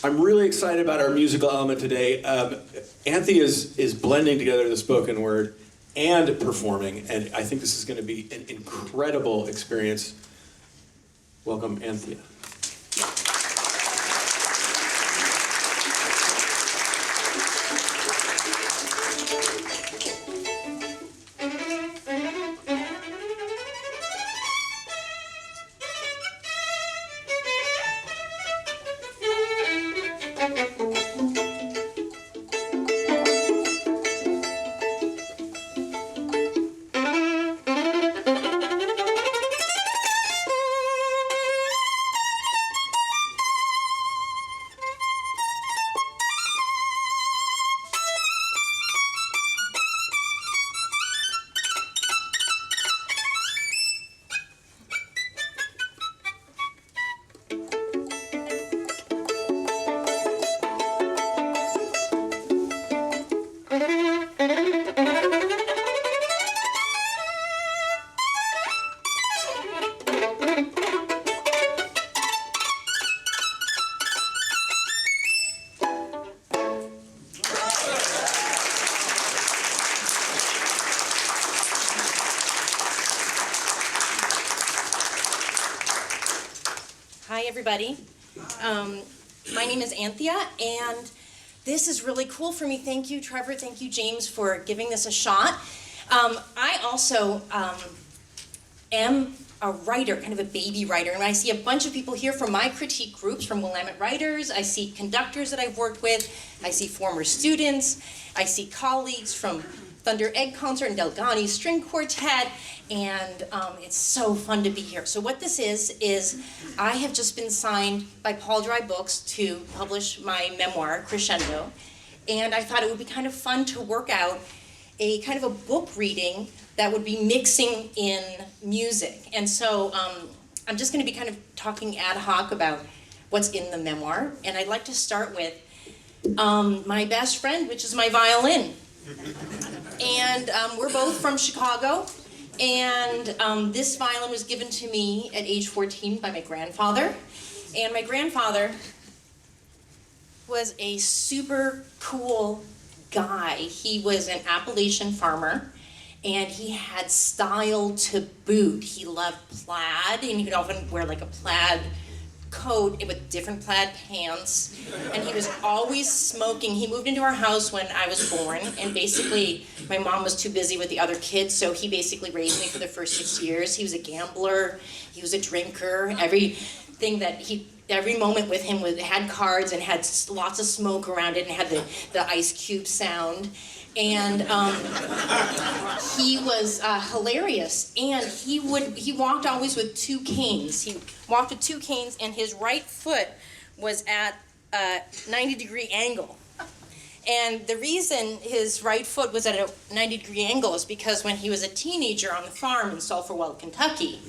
I'm really excited about our musical element today. Anthea is blending together the spoken word and performing, and I think this is going to be an incredible experience. Welcome, Anthea. Hi, everybody. My name is Anthea, and this is really cool for me. Thank you, Trevor. Thank you, James, for giving this a shot. I also am a writer, kind of a baby writer, and I see a bunch of people here from my critique groups, from Willamette Writers. I see conductors that I've worked with. I see former students. I see colleagues from Thunder Egg Concert and Delgani String Quartet, and it's so fun to be here. So what this is I have just been signed by Paul Dry Books to publish my memoir, Crescendo, and I thought it would be kind of fun to work out a kind of a book reading that would be mixing in music. And so I'm just going to be kind of talking ad hoc about what's in the memoir, and I'd like to start with my best friend, which is my violin. And we're both from Chicago, and this violin was given to me at age 14 by my grandfather. And my grandfather was a super cool guy. He was an Appalachian farmer, and he had style to boot. He loved plaid, and he would often wear like a plaid coat with different plaid pants, and he was always smoking. He moved into our house when I was born, and basically my mom was too busy with the other kids, so he basically raised me for the first 6 years. He was a gambler, he was a drinker. Every moment with him had cards and had lots of smoke around it and had the ice cube sound. And he was hilarious, and he walked always with two canes. He walked with two canes, and his right foot was at a 90-degree angle. And the reason his right foot was at a 90-degree angle is because when he was a teenager on the farm in Sulphur Well, Kentucky,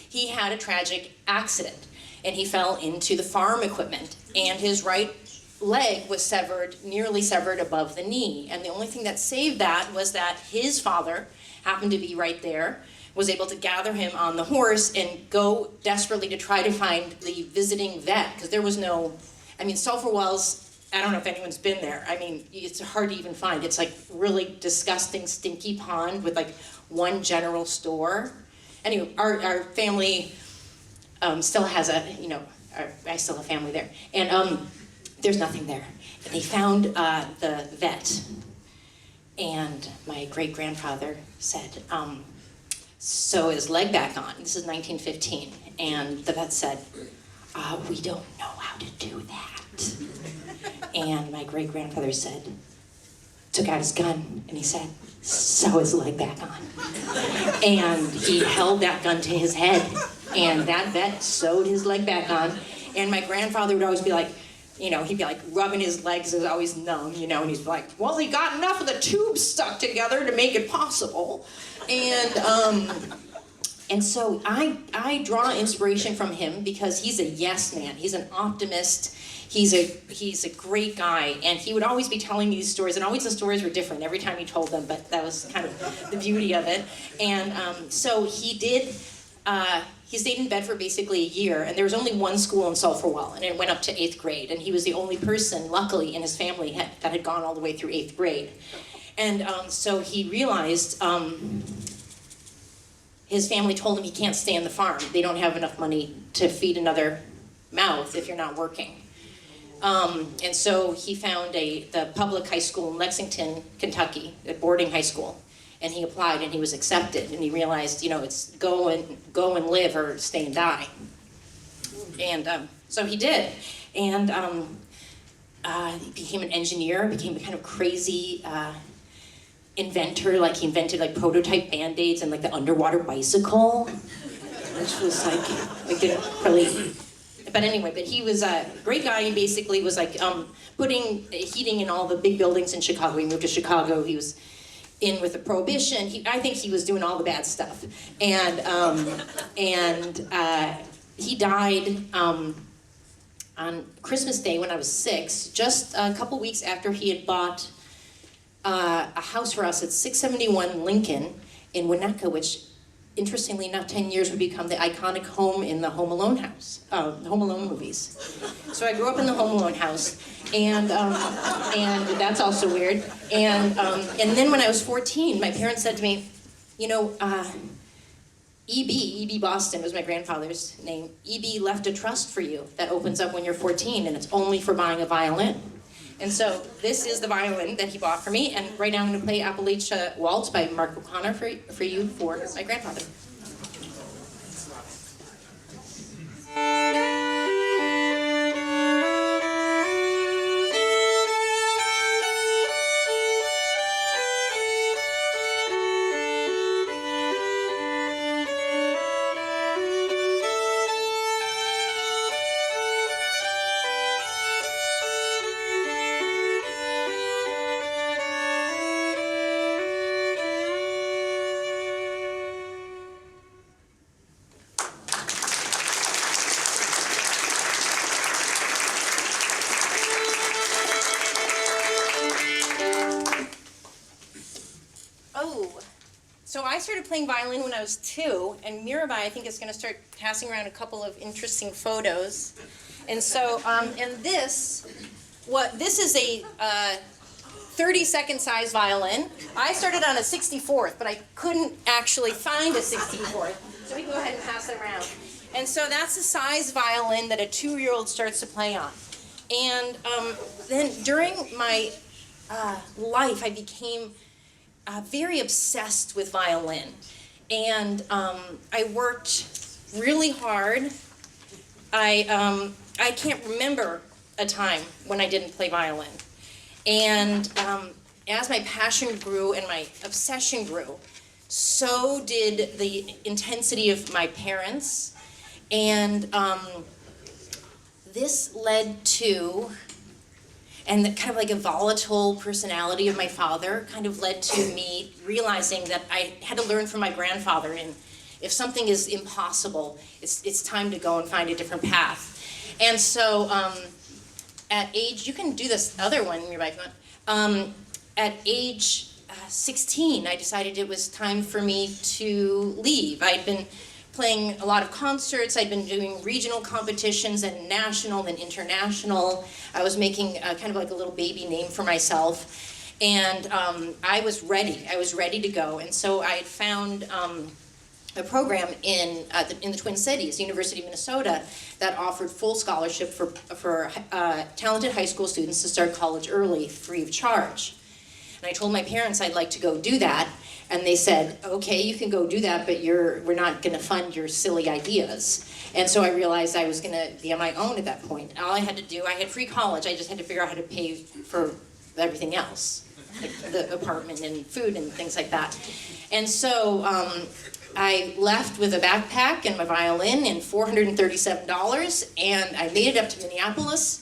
he had a tragic accident, and he fell into the farm equipment, and his right leg was nearly severed above the knee. And the only thing that saved that was that his father happened to be right there, was able to gather him on the horse and go desperately to try to find the visiting vet, because there was no, Sulphur Wells, I don't know if anyone's been there. It's hard to even find. It's like really disgusting, stinky pond with like one general store. Anyway, our family still has I still have family there. And there's nothing there. They found the vet, and my great-grandfather said, sew his leg back on. This is 1915. And the vet said, we don't know how to do that. And my great-grandfather took out his gun, and he said, sew his leg back on. And he held that gun to his head, and that vet sewed his leg back on. And my grandfather would always be like, he'd be like rubbing his legs, it was always numb, and he's like, well, he got enough of the tubes stuck together to make it possible. And so I draw inspiration from him because he's a yes man. He's an optimist. He's a great guy, and he would always be telling me these stories, and always the stories were different every time he told them, but that was kind of the beauty of it. And so he did he stayed in bed for basically a year, and there was only one school in Sulphurwell, and it went up to 8th grade, and he was the only person, luckily, in his family that had gone all the way through 8th grade. And so he realized his family told him he can't stay on the farm. They don't have enough money to feed another mouth if you're not working. And so he found the public high school in Lexington, Kentucky, a boarding high school. And he applied and he was accepted. And he realized, it's go and live or stay and die. And so he did. And he became an engineer, became a kind of crazy inventor. Like he invented like prototype Band-Aids and like the underwater bicycle, which was like didn't really. But anyway, but he was a great guy and basically was like putting heating in all the big buildings in Chicago. He moved to Chicago. He was in with the Prohibition. I think he was doing all the bad stuff. And he died on Christmas Day when I was 6, just a couple weeks after he had bought a house for us at 671 Lincoln in Winnetka, which interestingly enough, 10 years would become the iconic home in the Home Alone house, the Home Alone movies. So I grew up in the Home Alone house, and that's also weird. And then when I was 14, my parents said to me, E.B. Boston was my grandfather's name. E.B. left a trust for you that opens up when you're 14, and it's only for buying a violin. And so this is the violin that he bought for me, and right now I'm going to play Appalachia Waltz by Mark O'Connor for you for my grandfather. So I started playing violin when I was 2, and Mirabai, I think, is going to start passing around a couple of interesting photos. And so, this is a 32nd size violin. I started on a 64th, but I couldn't actually find a 64th. So we can go ahead and pass it around. And so that's the size violin that a 2-year-old starts to play on. And then during my life, I became very obsessed with violin, and I worked really hard. I can't remember a time when I didn't play violin, and as my passion grew and my obsession grew, so did the intensity of my parents, and this led to. And the kind of like a volatile personality of my father kind of led to me realizing that I had to learn from my grandfather. And if something is impossible, it's time to go and find a different path. And so at age, you can do this other one in your life. At age 16, I decided it was time for me to leave. I'd been playing a lot of concerts. I'd been doing regional competitions and national and international. I was making kind of like a little baby name for myself. And I was ready. I was ready to go. And so I had found a program in the Twin Cities, University of Minnesota, that offered full scholarship for talented high school students to start college early, free of charge. And I told my parents I'd like to go do that. And they said, okay, you can go do that, but we're not going to fund your silly ideas. And so I realized I was going to be on my own at that point. All I had to do, I had free college, I just had to figure out how to pay for everything else, like the apartment and food and things like that. And so I left with a backpack and my violin and $437, and I made it up to Minneapolis.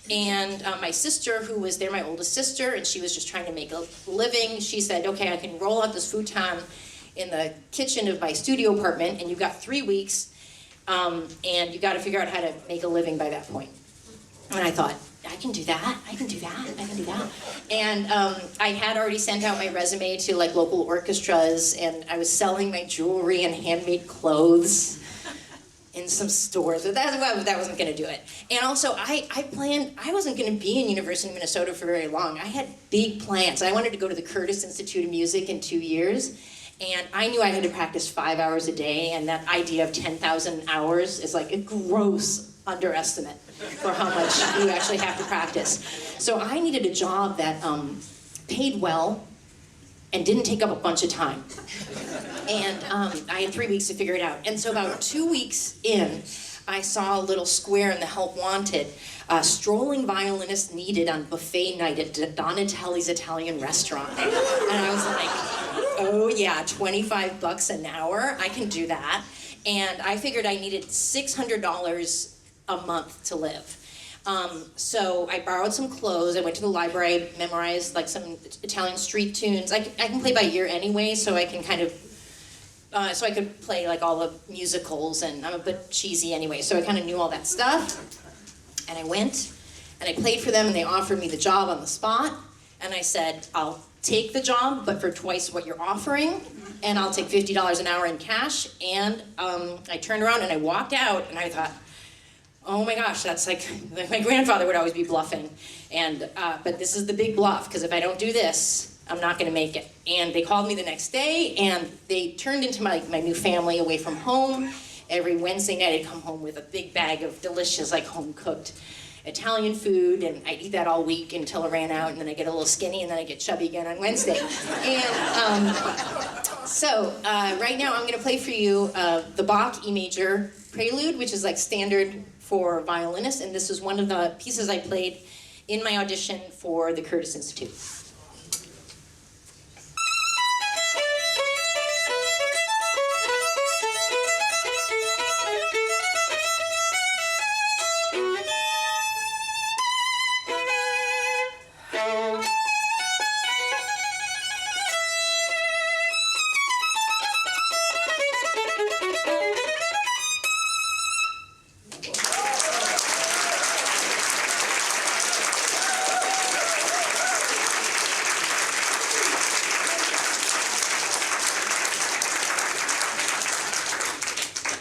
And my sister, who was there, my oldest sister, and she was just trying to make a living, she said, okay, I can roll out this futon in the kitchen of my studio apartment, and you've got 3 weeks, and you got to figure out how to make a living by that point. And I thought, I can do that, I can do that, I can do that. And I had already sent out my resume to like local orchestras, and I was selling my jewelry and handmade clothes. in some stores. That wasn't going to do it. And also, I planned, I wasn't going to be in University of Minnesota for very long. I had big plans. I wanted to go to the Curtis Institute of Music in 2 years. And I knew I had to practice 5 hours a day, and that idea of 10,000 hours is like a gross underestimate for how much you actually have to practice. So I needed a job that paid well and didn't take up a bunch of time. And I had 3 weeks to figure it out. And so about 2 weeks in, I saw a little square in the Help Wanted, strolling violinist needed on buffet night at Donatelli's Italian restaurant. And I was like, oh yeah, $25 an hour, I can do that. And I figured I needed $600 a month to live. So I borrowed some clothes, I went to the library, I memorized like some Italian street tunes. I can play by ear anyway, so I can kind of, so I could play like all the musicals, and I'm a bit cheesy anyway, so I kind of knew all that stuff. And I went, and I played for them, and they offered me the job on the spot, and I said, I'll take the job, but for twice what you're offering, and I'll take $50 an hour in cash. And I turned around and I walked out, and I thought, oh my gosh, that's like my grandfather would always be bluffing. And but this is the big bluff, because if I don't do this, I'm not going to make it. And they called me the next day, and they turned into my new family away from home. Every Wednesday night, I'd come home with a big bag of delicious, like home-cooked Italian food, and I'd eat that all week until it ran out, and then I get a little skinny, and then I get chubby again on Wednesday. And so right now, I'm going to play for you the Bach E major prelude, which is like standard for violinists, and this is one of the pieces I played in my audition for the Curtis Institute.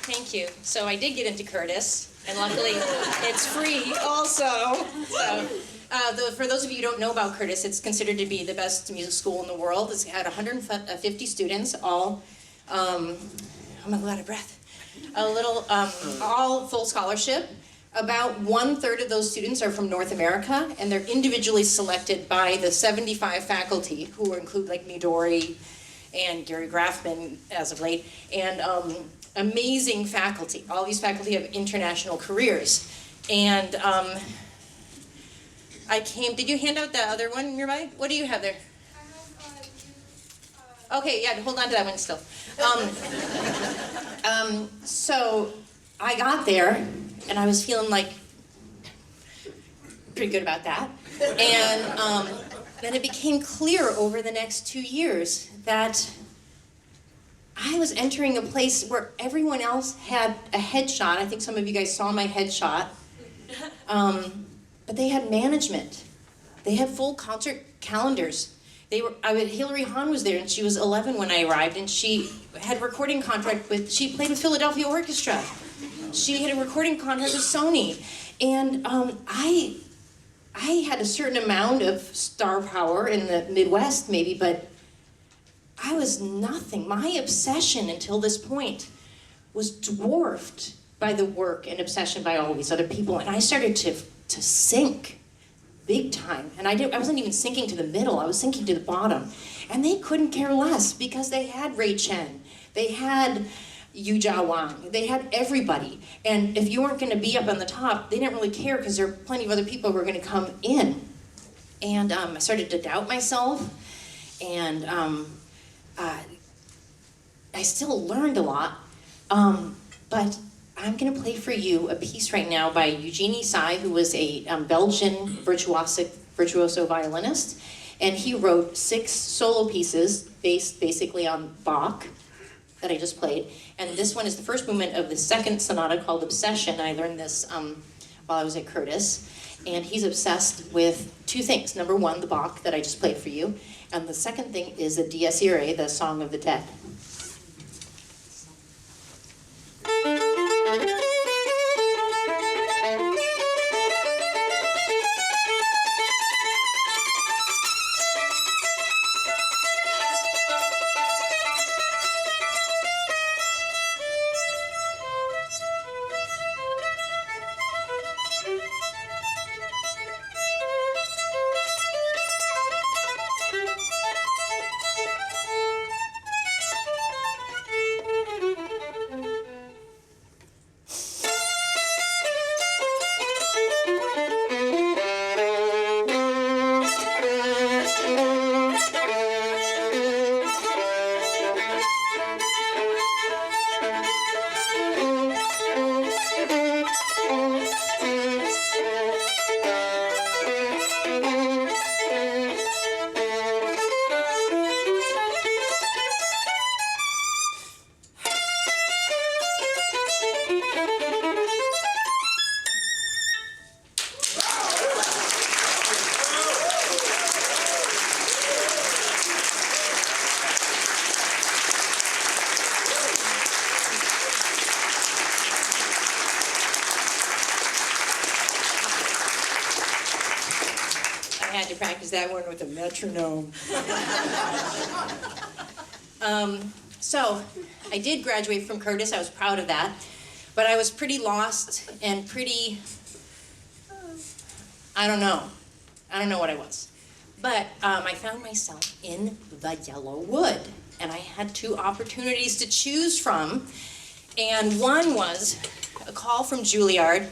Thank you. So I did get into Curtis, and luckily it's free also. So, for those of you who don't know about Curtis, it's considered to be the best music school in the world. It's had 150 students, all, I'm a little out of breath, all full scholarship. About 1/3 of those students are from North America, and they're individually selected by the 75 faculty, who include like Midori and Gary Graffman as of late, and amazing faculty. All these faculty have international careers. And did you hand out the other one nearby? What do you have there? Okay, yeah, hold on to that one still. So I got there, and I was feeling like pretty good about that. And then it became clear over the next 2 years that I was entering a place where everyone else had a headshot. I think some of you guys saw my headshot. But they had management. They had full concert calendars. Hillary Hahn was there, and she was 11 when I arrived, and she had a recording contract she played with Philadelphia Orchestra. She had a recording contract with Sony. And I had a certain amount of star power in the Midwest, maybe, but I was nothing. My obsession until this point was dwarfed by the work and obsession by all these other people, and I started to sink big time. And I wasn't even sinking to the middle, I was sinking to the bottom. And they couldn't care less, because they had Ray Chen, they had Yu Jia Wang, they had everybody. And if you weren't going to be up on the top, they didn't really care, because there were plenty of other people who were going to come in. And I started to doubt myself, and I still learned a lot, but I'm going to play for you a piece right now by Eugenie Sai, who was a Belgian virtuoso violinist, and he wrote 6 solo pieces based basically on Bach that I just played, and this one is the first movement of the second sonata called Obsession. I learned this while I was at Curtis, and he's obsessed with 2 things. Number 1, the Bach that I just played for you, and the second thing is the Dies Irae, the Song of the Dead. had to practice that one with a metronome. So I did graduate from Curtis. I was proud of that. But I was pretty lost and pretty, I don't know what I was. But I found myself in the Yellow Wood. And I had 2 opportunities to choose from. And one was a call from Juilliard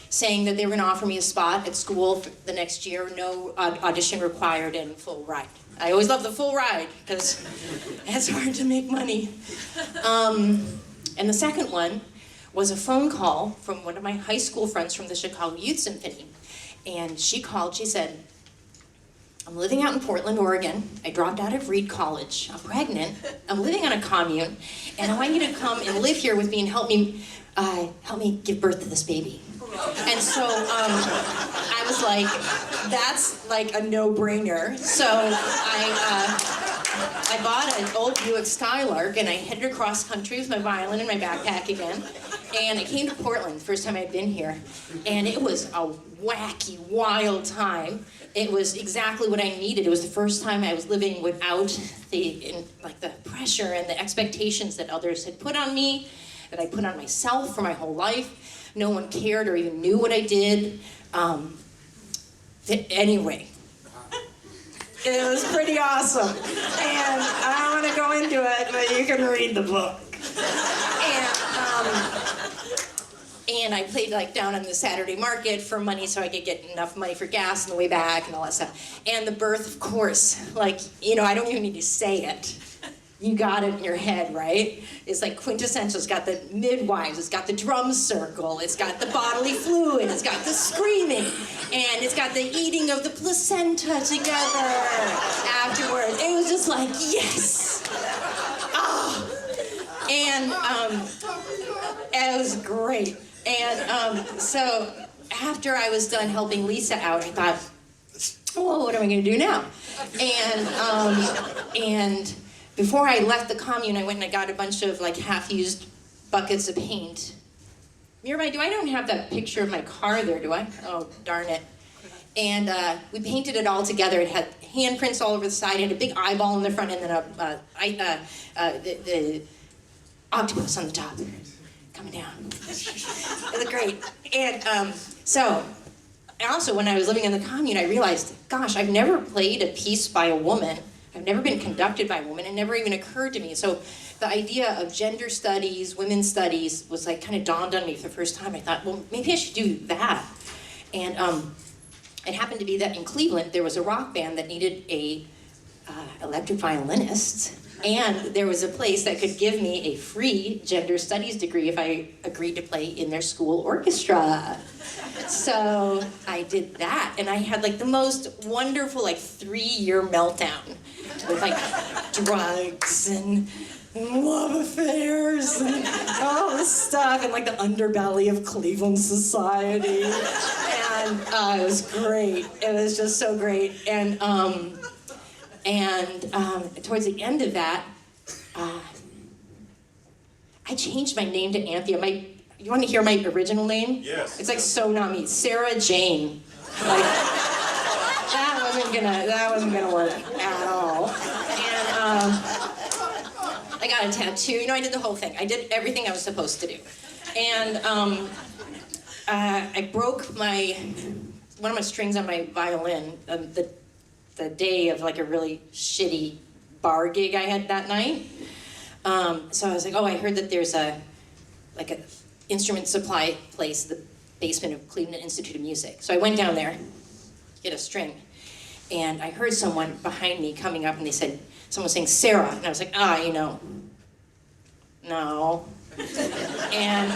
saying that they were going to offer me a spot at school for the next year, no audition required, and full ride. I always love the full ride because it's hard to make money. And the second one was a phone call from one of my high school friends from the Chicago Youth Symphony. And she called, she said, I'm living out in Portland, Oregon. I dropped out of Reed College. I'm pregnant. I'm living on a commune, and I want you to come and live here with me and help me give birth to this baby. And so I was like, that's like a no-brainer. So I bought an old Buick Skylark, and I headed across country with my violin in my backpack again. And I came to Portland, the first time I'd been here, and it was a wacky, wild time. It was exactly what I needed. It was the first time I was living without the pressure and the expectations that others had put on me, that I put on myself for my whole life. No one cared or even knew what I did. Anyway, it was pretty awesome. And I don't want to go into it, but you can read the book. And I played down on the Saturday market for money so I could get enough money for gas on the way back and all that stuff. And the birth, of course, I don't even need to say it. You got it in your head, right? It's like quintessential. It's got the midwives, it's got the drum circle, it's got the bodily fluid, it's got the screaming, and it's got the eating of the placenta together afterwards. It was just like, yes! Oh! And it was great. And so after I was done helping Lisa out, I thought, well, what am I going to do now? And before I left the commune, I went and I got a bunch of half-used buckets of paint. Mirabai, I don't have that picture of my car there, do I? Oh, darn it. And we painted it all together. It had handprints all over the side, and a big eyeball in the front, and then the octopus on the top, coming down. It looked great. And so, also when I was living in the commune, I realized, gosh, I've never played a piece by a woman. I've never been conducted by a woman. It never even occurred to me. So the idea of gender studies, women's studies, was kind of dawned on me for the first time. I thought, well, maybe I should do that. And it happened to be that in Cleveland, there was a rock band that needed a electric violinist. And there was a place that could give me a free gender studies degree if I agreed to play in their school orchestra. So I did that, and I had the most wonderful 3-year meltdown with drugs and love affairs and all this stuff, and the underbelly of Cleveland society. And it was great. It was just so great. And towards the end of that, I changed my name to Anthea. You want to hear my original name? Yes. It's so not me. Sarah Jane. That wasn't gonna work at all. And I got a tattoo. I did the whole thing. I did everything I was supposed to do. And I broke one of my strings on my violin the day of a really shitty bar gig I had that night. So I was like, oh, I heard that there's a instrument supply place, the basement of Cleveland Institute of Music. So I went down there, get a string, and I heard someone behind me coming up, and someone saying, Sarah, and I was like, no. And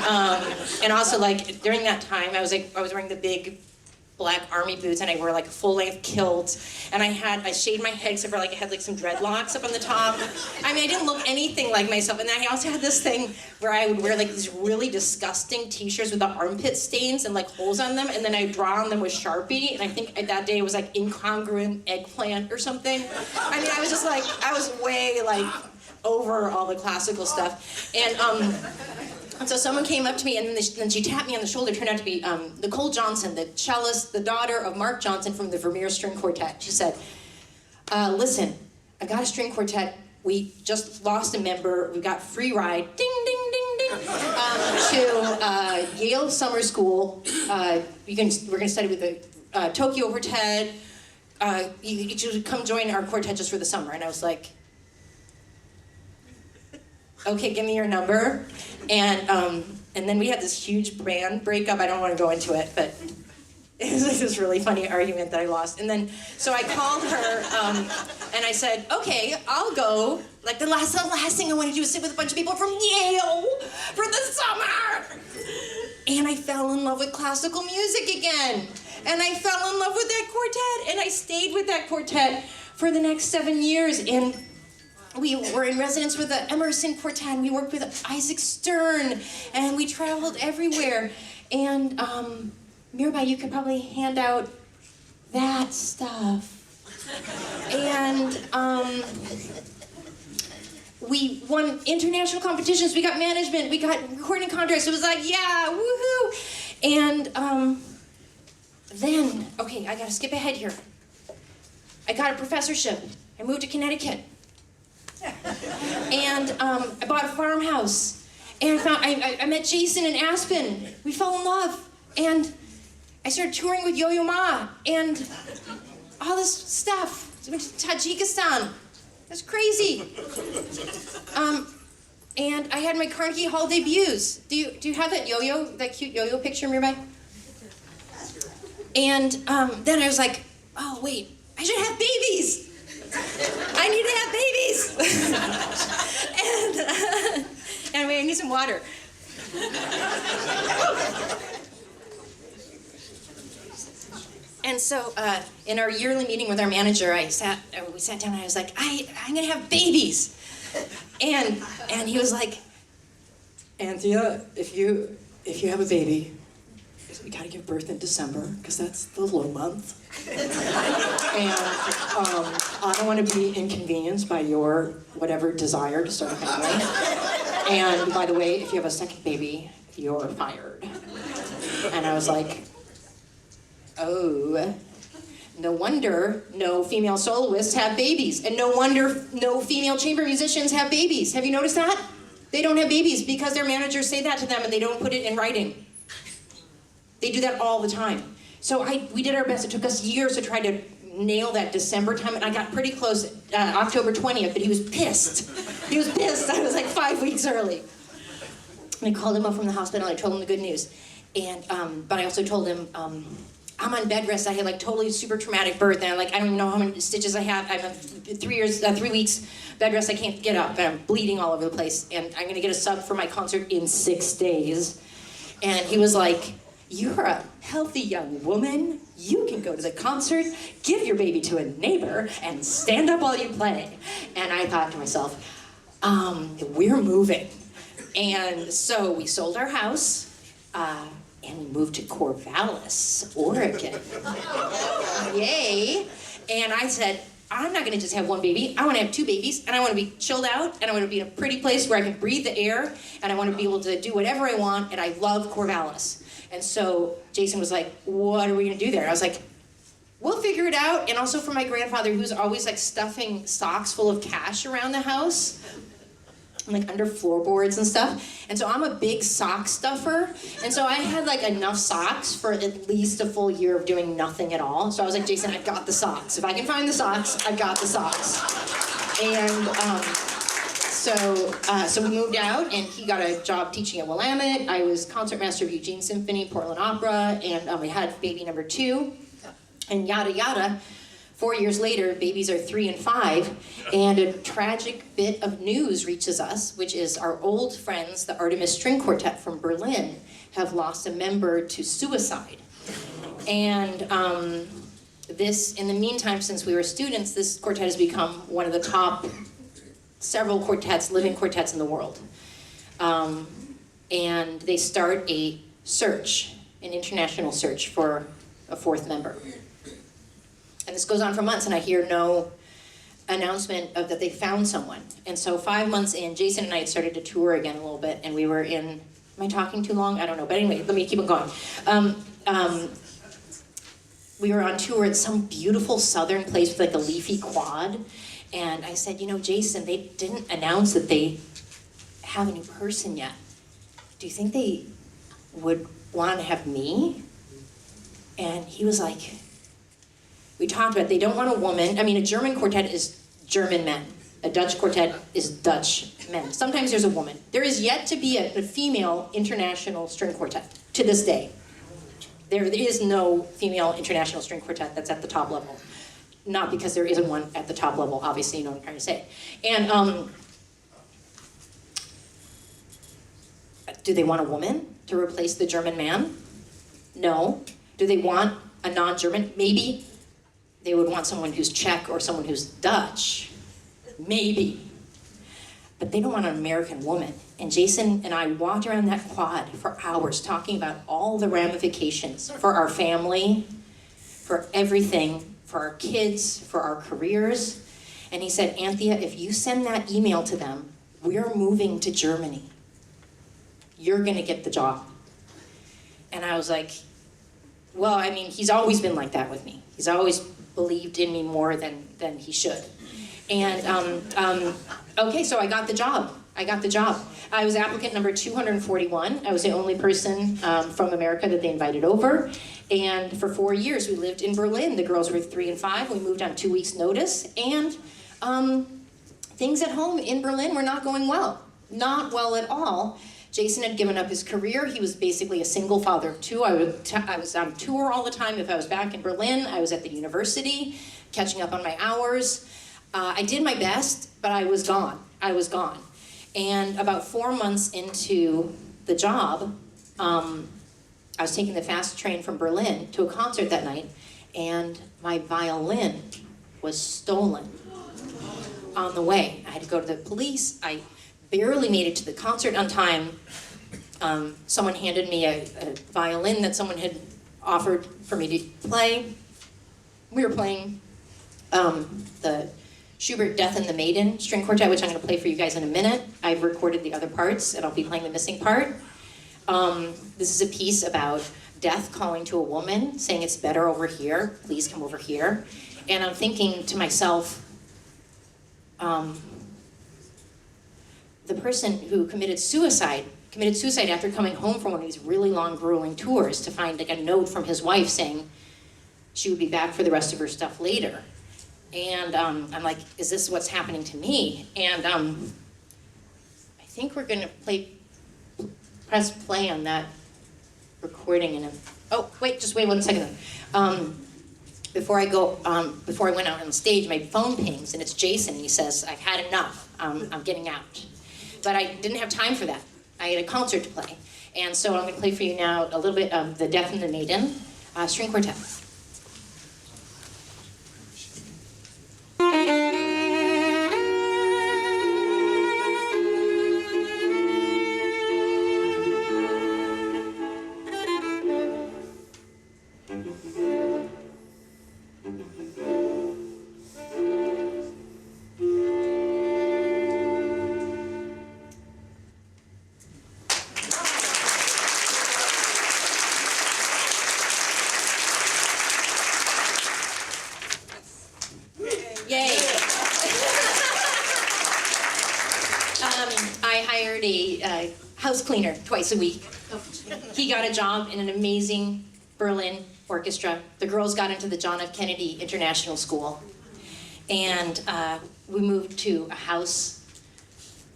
also during that time, I was wearing the big black army boots, and I wore a full-length kilt, and I shaved my head except for I had some dreadlocks up on the top. I didn't look anything like myself. And then I also had this thing where I would wear these really disgusting t-shirts with the armpit stains and holes on them, and then I'd draw on them with Sharpie, and I think that day it was incongruent eggplant or something. I was just I was way over all the classical stuff. And And so someone came up to me, and then she tapped me on the shoulder. It turned out to be Nicole Johnson, the cellist, the daughter of Mark Johnson from the Vermeer String Quartet. She said, listen, I got a string quartet. We just lost a member. We got free ride, ding, ding, ding, ding, to Yale Summer School. We're going to study with the Tokyo Quartet. You should come join our quartet just for the summer. And I was like, okay, give me your number. And then we had this huge band breakup. I don't want to go into it, but it was like this really funny argument that I lost. And then, so I called her, and I said, okay, I'll go. Like, the last thing I want to do is sit with a bunch of people from Yale for the summer. And I fell in love with classical music again. And I fell in love with that quartet. And I stayed with that quartet for the next 7 years. And we were in residence with the Emerson Quartet, and we worked with Isaac Stern, and we traveled everywhere. And Mirabai, you could probably hand out that stuff. And we won international competitions, we got management, we got recording contracts. It was like, yeah, woohoo! And then, okay, I gotta skip ahead here. I got a professorship. I moved to Connecticut. And I bought a farmhouse, and I met Jason in Aspen. We fell in love, and I started touring with Yo-Yo Ma, and all this stuff. I went to Tajikistan. That's crazy. And I had my Carnegie Hall debuts. Do you have that yo-yo, that cute yo-yo picture, Mirabai? And then I was like, oh wait, I should have babies. I need to have babies. And anyway, I need some water. And so in our yearly meeting with our manager, we sat down and I was like, I'm gonna have babies. And he was like, Anthea, if you have a baby, we gotta give birth in December, because that's the low month. And I don't want to be inconvenienced by your whatever desire to start a family. And by the way, if you have a second baby, you're fired. And I was like, oh, no wonder no female soloists have babies. And no wonder no female chamber musicians have babies. Have you noticed that? They don't have babies because their managers say that to them and they don't put it in writing. They do that all the time. So we did our best. It took us years to try to nail that December time, and I got pretty close, October 20th, but he was pissed. He was pissed. I was like 5 weeks early. And I called him up from the hospital, and I told him the good news. And, but I also told him, I'm on bed rest. I had like totally super traumatic birth, and I don't even know how many stitches I have. I'm 3 weeks bed rest. I can't get up, and I'm bleeding all over the place. And I'm gonna get a sub for my concert in 6 days. And he was like, you're a healthy young woman. You can go to the concert, give your baby to a neighbor, and stand up while you play. And I thought to myself, we're moving. And so we sold our house, and we moved to Corvallis, Oregon. Yay. And I said, I'm not gonna just have one baby, I wanna have 2 babies, and I wanna be chilled out, and I wanna be in a pretty place where I can breathe the air, and I wanna be able to do whatever I want, and I love Corvallis. And so Jason was like, what are we gonna do there? I was like, we'll figure it out. And also for my grandfather, who's always like stuffing socks full of cash around the house, like under floorboards and stuff. And so I'm a big sock stuffer. And so I had like enough socks for at least a full year of doing nothing at all. So I was like, Jason, I've got the socks. If I can find the socks, I've got the socks. And so we moved out, and he got a job teaching at Willamette. I was concertmaster of Eugene Symphony, Portland Opera, and we had baby number 2, and yada yada. 4 years later, babies are 3 and 5, and a tragic bit of news reaches us, which is our old friends, the Artemis String Quartet from Berlin, have lost a member to suicide. And this, in the meantime, since we were students, this quartet has become one of the top several quartets, living quartets in the world. And they start a search, an international search for a 4th member. And this goes on for months, and I hear no announcement of that they found someone. And so 5 months in, Jason and I had started to tour again a little bit, and we were in Am I talking too long? I don't know. But anyway, let me keep it going. We were on tour at some beautiful southern place with like a leafy quad. And I said, Jason, they didn't announce that they have a new person yet. Do you think they would want to have me? And he was like, we talked about it. They don't want a woman. I mean, a German quartet is German men. A Dutch quartet is Dutch men. Sometimes there's a woman. There is yet to be a female international string quartet to this day. There is no female international string quartet that's at the top level. Not because there isn't one at the top level, obviously, you know what I'm trying to say. And do they want a woman to replace the German man? No. Do they want a non-German? Maybe. They would want someone who's Czech or someone who's Dutch. Maybe. But they don't want an American woman. And Jason and I walked around that quad for hours talking about all the ramifications for our family, for everything, for our kids, for our careers. And he said, Anthea, if you send that email to them, we're moving to Germany. You're gonna get the job. And I was like, well, I mean, he's always been like that with me. He's always believed in me more than he should. And okay, so I got the job. I was applicant number 241. I was the only person from America that they invited over. And for 4 years, we lived in Berlin. The girls were 3 and 5. We moved on 2 weeks' notice. And things at home in Berlin were not going well. Not well at all. Jason had given up his career. He was basically a single father of 2. I was on tour all the time. If I was back in Berlin, I was at the university, catching up on my hours. I did my best, but I was gone. And about 4 months into the job, I was taking the fast train from Berlin to a concert that night, and my violin was stolen on the way. I had to go to the police. I barely made it to the concert on time. Someone handed me a violin that someone had offered for me to play. We were playing the Schubert Death and the Maiden string quartet, which I'm going to play for you guys in a minute. I've recorded the other parts, and I'll be playing the missing part. This is a piece about death calling to a woman, saying it's better over here, please come over here. And I'm thinking to myself, the person who committed suicide after coming home from one of these really long, grueling tours to find like a note from his wife saying she would be back for the rest of her stuff later. And I'm like, is this what's happening to me? And I think we're gonna press play on that recording in a, oh, wait, just wait 1 second. Before I went out on stage, my phone pings and it's Jason. He says, I've had enough, I'm getting out. But I didn't have time for that. I had a concert to play. And so I'm gonna play for you now a little bit of the Death and the Maiden string quartet. Yay. I hired a house cleaner twice a week. He got a job in an amazing Berlin orchestra. The girls got into the John F. Kennedy International School. And we moved to a house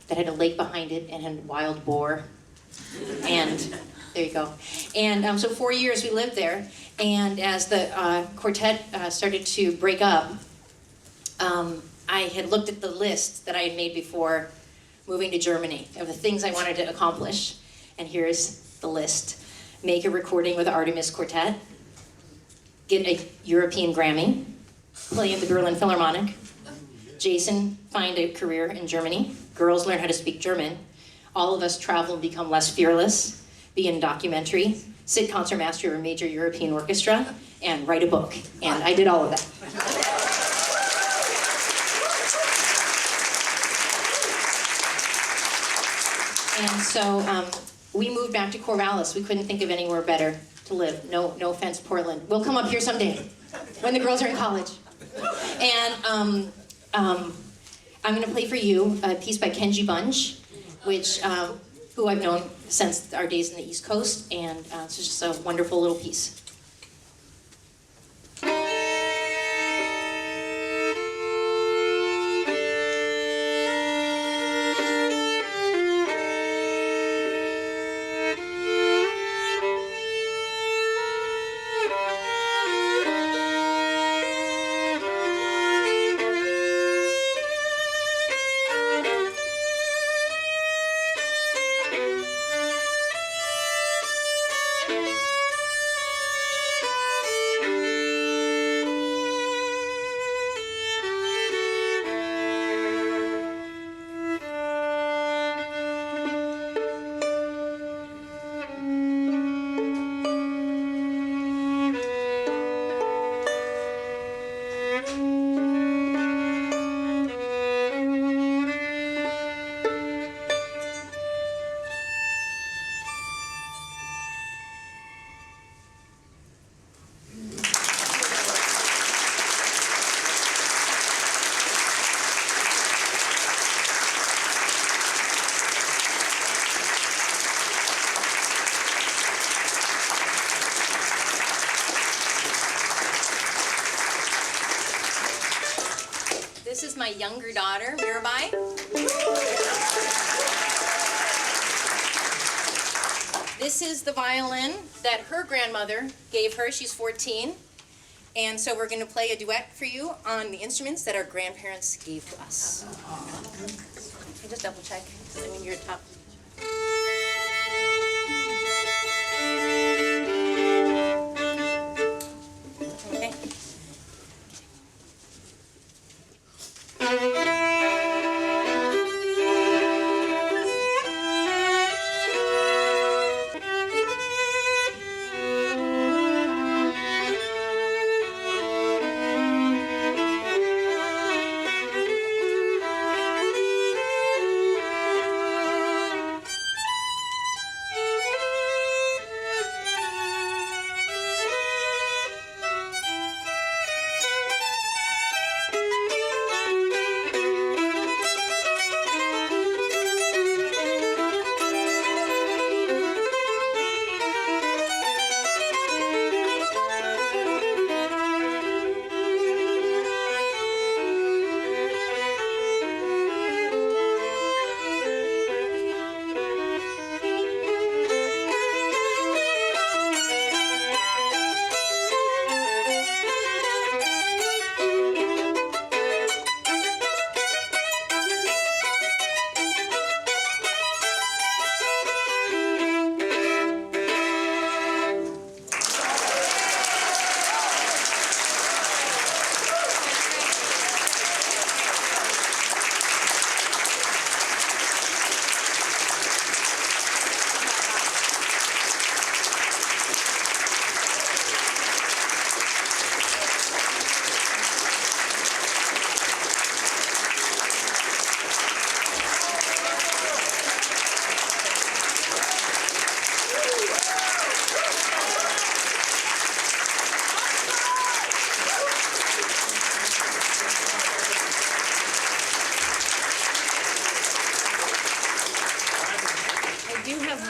that had a lake behind it and had wild boar. And there you go. And so 4 years we lived there. And as the quartet started to break up, I had looked at the list that I had made before moving to Germany of the things I wanted to accomplish. And here's the list. Make a recording with the Artemis Quartet, get a European Grammy, play in the Berlin Philharmonic, Jason find a career in Germany, girls learn how to speak German, all of us travel and become less fearless, be in a documentary, sit concertmaster of a major European orchestra, and write a book. And I did all of that. And so we moved back to Corvallis. We couldn't think of anywhere better to live. No offense, Portland. We'll come up here someday when the girls are in college. And I'm going to play for you a piece by Kenji Bunge, which who I've known since our days in the East Coast, and it's just a wonderful little piece. This is my younger daughter, Mirabai. This is the violin that her grandmother gave her. She's 14. And so we're going to play a duet for you on the instruments that our grandparents gave to us. Okay, just double check. I mean, you're top. Okay.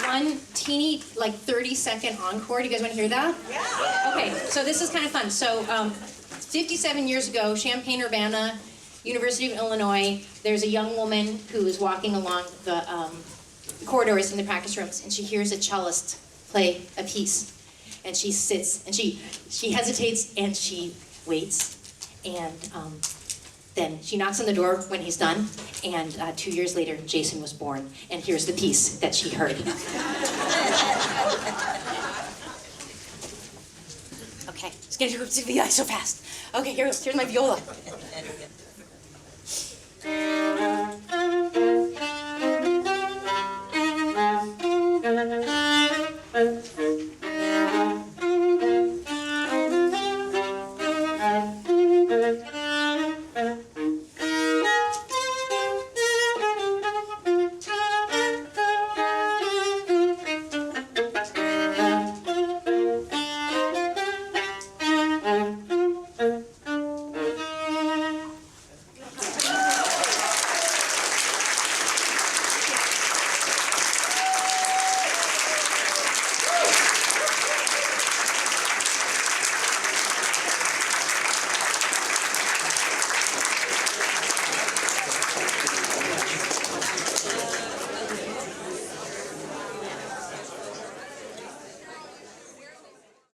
One teeny, like 30-second encore. Do you guys want to hear that? Yeah. Okay, so this is kind of fun. So 57 years ago, Champaign-Urbana, University of Illinois, there's a young woman who is walking along the corridors in the practice rooms, and she hears a cellist play a piece. And she sits, and she hesitates, and she waits, and then she knocks on the door when he's done, and 2 years later, Jason was born, and here's the piece that she heard. Okay, it's gonna do so fast. Okay, here's my viola.